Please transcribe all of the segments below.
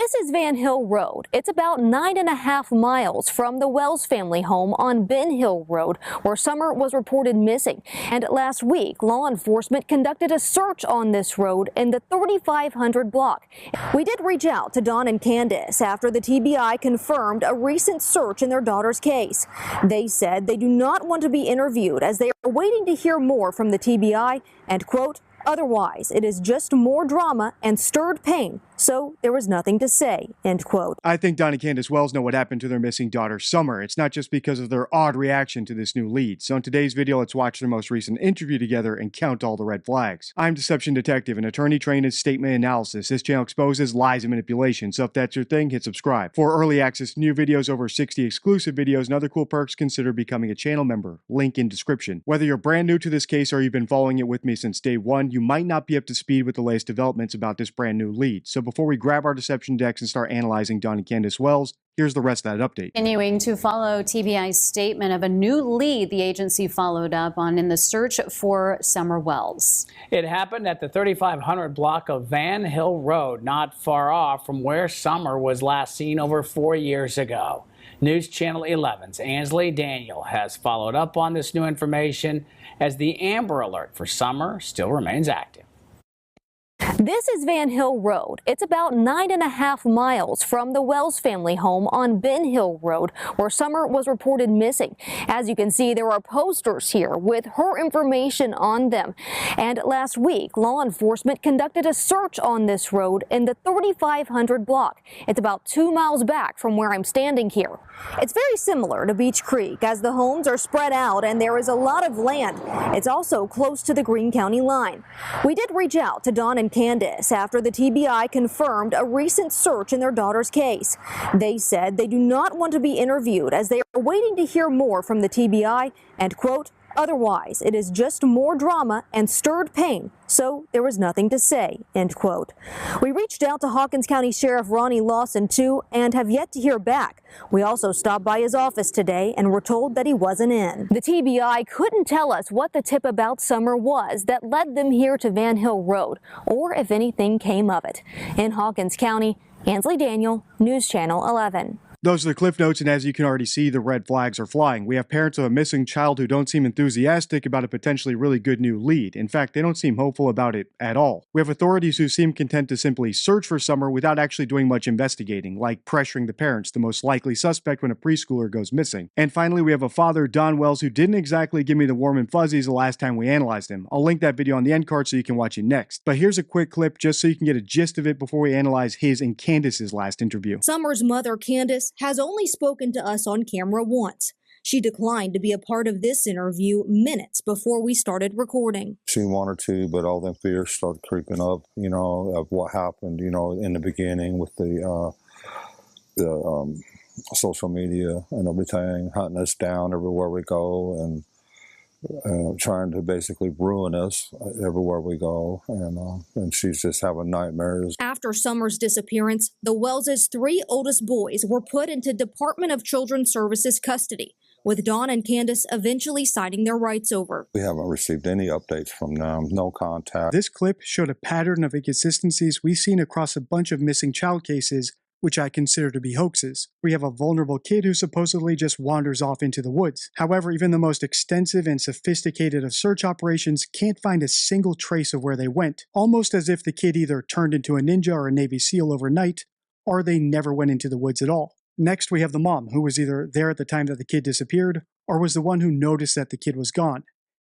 This is Van Hill Road. It's about 9.5 miles from the Wells family home on Ben Hill Road, where Summer was reported missing. And last week, law enforcement conducted a search on this road in the 3500 block. We did reach out to Don and Candace after the TBI confirmed a recent search in their daughter's case. They said they do not want to be interviewed as they are waiting to hear more from the TBI and, quote, otherwise, it is just more drama and stirred pain, so there was nothing to say, end quote. I think Don and Candace Wells know what happened to their missing daughter, Summer. It's not just because of their odd reaction to this new lead. So in today's video, let's watch their most recent interview together and count all the red flags. I'm Deception Detective, an attorney trained in statement analysis. This channel exposes lies and manipulation, so if that's your thing, hit subscribe. For early access to new videos, over 60 exclusive videos, and other cool perks, consider becoming a channel member. Link in description. Whether you're brand new to this case or you've been following it with me since day one, you might not be up to speed with the latest developments about this brand new lead. So before we grab our deception decks and start analyzing Don and Candace Wells, here's the rest of that update. Continuing to follow TBI's statement of a new lead the agency followed up on in the search for Summer Wells. It happened at the 3500 block of Van Hill Road, not far off from where Summer was last seen over 4 years ago. News Channel 11's Ansley Daniel has followed up on this new information as the Amber Alert for Summer still remains active. This is Van Hill Road. It's about 9.5 miles from the Wells family home on Ben Hill Road, where Summer was reported missing. As you can see, there are posters here with her information on them. And last week, law enforcement conducted a search on this road in the 3500 block. It's about 2 miles back from where I'm standing here. It's very similar to Beach Creek, as the homes are spread out and there is a lot of land. It's also close to the Greene County line. We did reach out to Don and Candace after the TBI confirmed a recent search in their daughter's case. They said they do not want to be interviewed as they are waiting to hear more from the TBI and, quote, otherwise, it is just more drama and stirred pain, so there was nothing to say, end quote. We reached out to Hawkins County Sheriff Ronnie Lawson, too, and have yet to hear back. We also stopped by his office today and were told that he wasn't in. The TBI couldn't tell us what the tip about Summer was that led them here to Van Hill Road, or if anything came of it. In Hawkins County, Ansley Daniel, News Channel 11. Those are the cliff notes, and as you can already see, the red flags are flying. We have parents of a missing child who don't seem enthusiastic about a potentially really good new lead. In fact, they don't seem hopeful about it at all. We have authorities who seem content to simply search for Summer without actually doing much investigating, like pressuring the parents, the most likely suspect when a preschooler goes missing. And finally, we have a father, Don Wells, who didn't exactly give me the warm and fuzzies the last time we analyzed him. I'll link that video on the end card so you can watch it next. But here's a quick clip just so you can get a gist of it before we analyze his and Candace's last interview. Summer's mother, Candace, has only spoken to us on camera once. She declined to be a part of this interview minutes before we started recording. She wanted to, but all them fears started creeping up, you know, of what happened, you know, in the beginning with the social media and everything, hunting us down everywhere we go and trying to basically ruin us everywhere we go, and she's just having nightmares. After Summer's disappearance, the Wells' 3 oldest boys were put into Department of Children's Services custody, with Don and Candace eventually citing their rights over. We haven't received any updates from them, no contact. This clip showed a pattern of inconsistencies we've seen across a bunch of missing child cases, which I consider to be hoaxes. We have a vulnerable kid who supposedly just wanders off into the woods. However, even the most extensive and sophisticated of search operations can't find a single trace of where they went, almost as if the kid either turned into a ninja or a Navy SEAL overnight, or they never went into the woods at all. Next, we have the mom, who was either there at the time that the kid disappeared, or was the one who noticed that the kid was gone.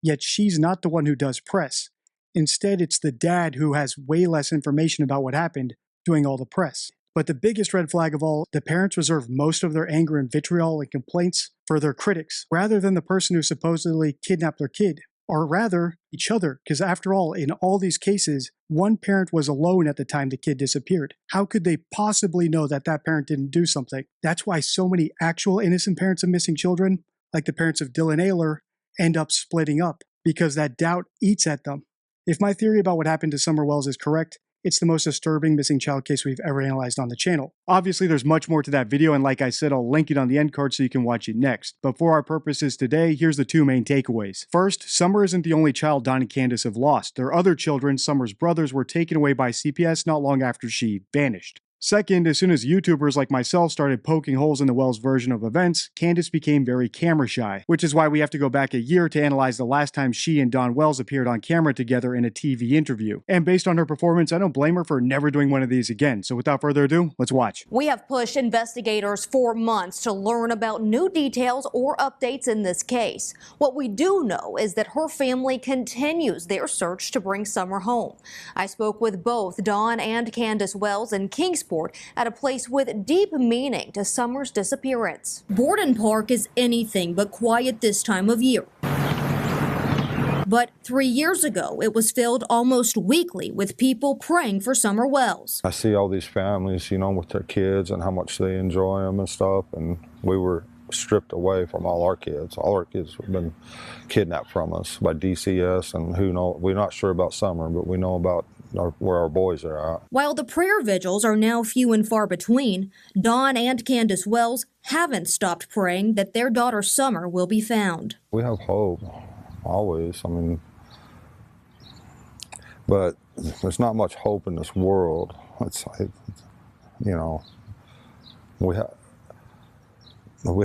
Yet she's not the one who does press. Instead, it's the dad who has way less information about what happened, doing all the press. But the biggest red flag of all, the parents reserve most of their anger and vitriol and complaints for their critics, rather than the person who supposedly kidnapped their kid, or rather, each other, because after all, in all these cases, one parent was alone at the time the kid disappeared. How could they possibly know that that parent didn't do something? That's why so many actual innocent parents of missing children, like the parents of Dylan Ayler, end up splitting up, because that doubt eats at them. If my theory about what happened to Summer Wells is correct, it's the most disturbing missing child case we've ever analyzed on the channel. Obviously, there's much more to that video, and like I said, I'll link it on the end card so you can watch it next. But for our purposes today, here's the 2 main takeaways. First, Summer isn't the only child Don and Candace have lost. Their other children, Summer's brothers, were taken away by CPS not long after she vanished. Second, as soon as YouTubers like myself started poking holes in the Wells version of events, Candace became very camera shy, which is why we have to go back a year to analyze the last time she and Dawn Wells appeared on camera together in a TV interview. And based on her performance, I don't blame her for never doing one of these again. So without further ado, let's watch. We have pushed investigators for months to learn about new details or updates in this case. What we do know is that her family continues their search to bring Summer home. I spoke with both Dawn and Candace Wells in Kingsport at a place with deep meaning to Summer's disappearance. Borden Park is anything but quiet this time of year. But 3 years ago, it was filled almost weekly with people praying for Summer Wells. I see all these families, you know, with their kids and how much they enjoy them and stuff, and we were stripped away from all our kids. All our kids have been kidnapped from us by DCS, and who knows, we're not sure about Summer, but we know about where our boys are at. While the prayer vigils are now few and far between, Dawn and Candace Wells haven't stopped praying that their daughter Summer will be found. We have hope, always. I mean, but there's not much hope in this world. You know, we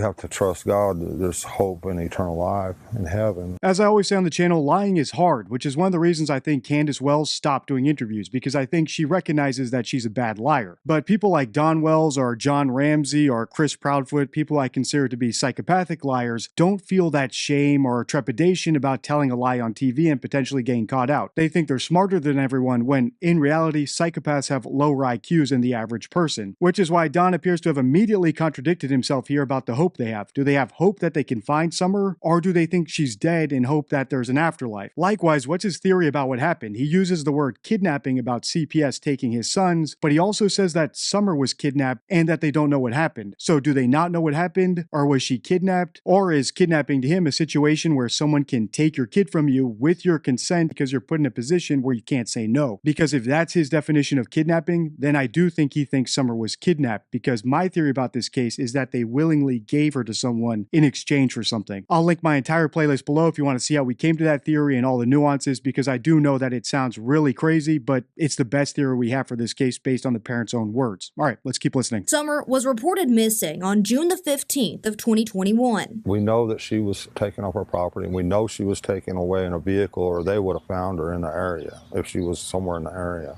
have to trust God that there's hope in eternal life in heaven. As I always say on the channel, lying is hard, which is one of the reasons I think Candace Wells stopped doing interviews, because I think she recognizes that she's a bad liar. But people like Dawn Wells or John Ramsey or Chris Proudfoot, people I consider to be psychopathic liars, don't feel that shame or trepidation about telling a lie on TV and potentially getting caught out. They think they're smarter than everyone when, in reality, psychopaths have lower IQs than the average person, which is why Don appears to have immediately contradicted himself here about the hope they have. Do they have hope that they can find Summer, or do they think she's dead and hope that there's an afterlife? Likewise, what's his theory about what happened? He uses the word kidnapping about CPS taking his sons, but he also says that Summer was kidnapped and that they don't know what happened. So do they not know what happened, or was she kidnapped? Or is kidnapping to him a situation where someone can take your kid from you with your consent because you're put in a position where you can't say no? Because if that's his definition of kidnapping, then I do think he thinks Summer was kidnapped, because my theory about this case is that they willingly gave her to someone in exchange for something. I'll link my entire playlist below if you want to see how we came to that theory and all the nuances, because I do know that it sounds really crazy, but it's the best theory we have for this case based on the parents' own words. All right, let's keep listening. Summer was reported missing on June the 15th of 2021. We know that she was taken off our property, and we know she was taken away in a vehicle, or they would have found her in the area if she was somewhere in the area.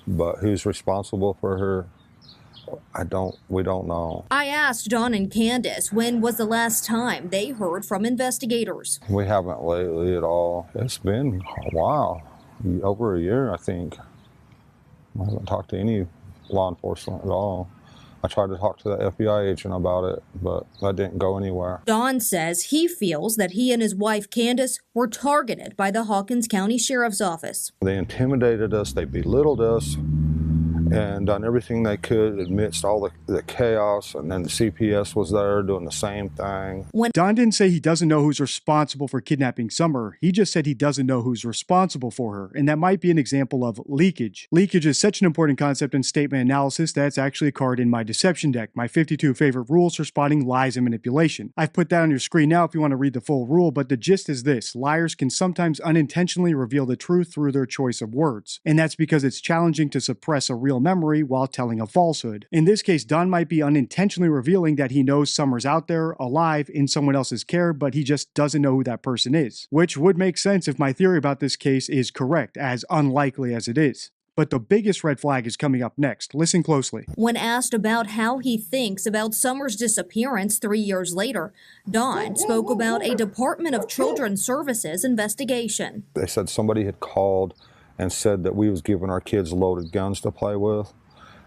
But who's responsible for her? We don't know. I asked Dawn and Candace when was the last time they heard from investigators. We haven't lately at all. It's been a while, over a year, I think. I haven't talked to any law enforcement at all. I tried to talk to the FBI agent about it, but that didn't go anywhere. Dawn says he feels that he and his wife Candace were targeted by the Hawkins County Sheriff's Office. They intimidated us, they belittled us, and done everything they could amidst all the chaos, and then the CPS was there doing the same thing. Don didn't say he doesn't know who's responsible for kidnapping Summer. He just said he doesn't know who's responsible for her, and that might be an example of leakage. Leakage is such an important concept in statement analysis that it's actually a card in my deception deck, my 52 favorite rules for spotting lies and manipulation. I've put that on your screen now if you want to read the full rule, but the gist is this: liars can sometimes unintentionally reveal the truth through their choice of words, and that's because it's challenging to suppress a real memory while telling a falsehood. In this case, Don might be unintentionally revealing that he knows Summer's out there, alive, in someone else's care, but he just doesn't know who that person is. Which would make sense if my theory about this case is correct, as unlikely as it is. But the biggest red flag is coming up next. Listen closely. When asked about how he thinks about Summer's disappearance 3 years later, Don spoke about a Department of Children's Services investigation. They said somebody had called and said that we was giving our kids loaded guns to play with.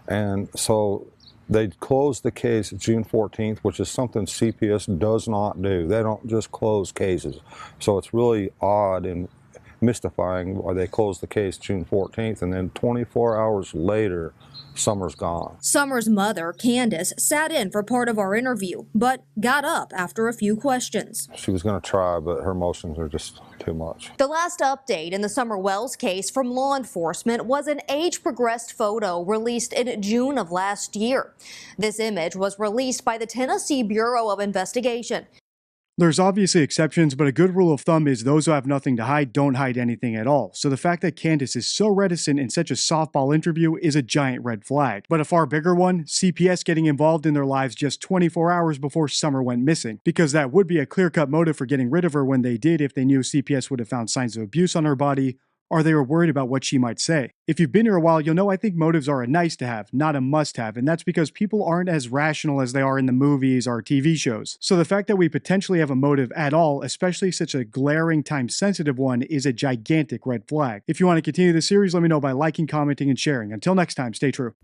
And so they closed the case June 14th, which is something CPS does not do. They don't just close cases. So it's really odd and mystifying why they closed the case June 14th, and then 24 hours later, Summer's gone. Summer's mother, Candace, sat in for part of our interview, but got up after a few questions. She was going to try, but her emotions are just too much. The last update in the Summer Wells case from law enforcement was an age-progressed photo released in June of last year. This image was released by the Tennessee Bureau of Investigation. There's obviously exceptions, but a good rule of thumb is those who have nothing to hide don't hide anything at all. So the fact that Candace is so reticent in such a softball interview is a giant red flag. But a far bigger one, CPS getting involved in their lives just 24 hours before Summer went missing. Because that would be a clear-cut motive for getting rid of her when they did if they knew CPS would have found signs of abuse on her body, or they were worried about what she might say. If you've been here a while, you'll know I think motives are a nice to have, not a must have, and that's because people aren't as rational as they are in the movies or TV shows. So the fact that we potentially have a motive at all, especially such a glaring, time-sensitive one, is a gigantic red flag. If you want to continue the series, let me know by liking, commenting, and sharing. Until next time, stay true.